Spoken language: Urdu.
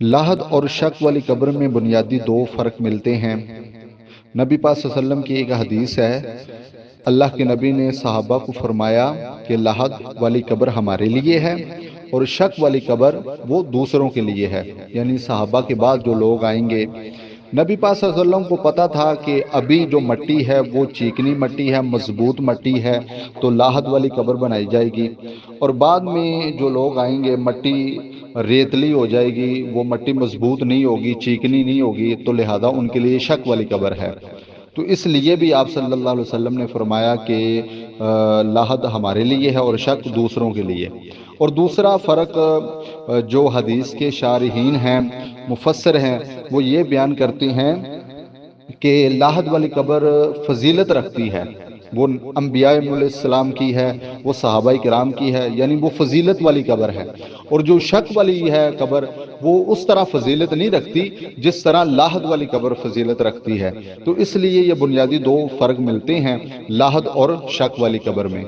لاحد اور شک والی قبر میں بنیادی دو فرق ملتے ہیں۔ نبی پاک صلی اللہ علیہ وسلم کی ایک حدیث ہے، اللہ کے نبی نے صحابہ کو فرمایا کہ لاحد والی قبر ہمارے لیے ہے اور شک والی قبر وہ دوسروں کے لیے ہے، یعنی صحابہ کے بعد جو لوگ آئیں گے۔ نبی پاک صلی اللہ علیہ وسلم کو پتا تھا کہ ابھی جو مٹی ہے وہ چیکنی مٹی ہے، مضبوط مٹی ہے، تو لاحد والی قبر بنائی جائے گی، اور بعد میں جو لوگ آئیں گے مٹی ریتلی ہو جائے گی، وہ مٹی مضبوط نہیں ہوگی، چیکنی نہیں ہوگی، تو لہذا ان کے لیے شک والی قبر ہے۔ تو اس لیے بھی آپ صلی اللہ علیہ وسلم نے فرمایا کہ لاحد ہمارے لیے ہے اور شک دوسروں کے لیے۔ اور دوسرا فرق جو حدیث کے شارحین ہیں، مفسر ہیں، وہ یہ بیان کرتے ہیں کہ لاحد والی قبر فضیلت رکھتی ہے، وہ انبیاء علیہ السلام کی ہے، وہ صحابہ کرام کی ہے، یعنی وہ فضیلت والی قبر ہے۔ اور جو شک والی ہے قبر، وہ اس طرح فضیلت نہیں رکھتی جس طرح لاحد والی قبر فضیلت رکھتی ہے۔ تو اس لیے یہ بنیادی دو فرق ملتے ہیں لاحد اور شک والی قبر میں۔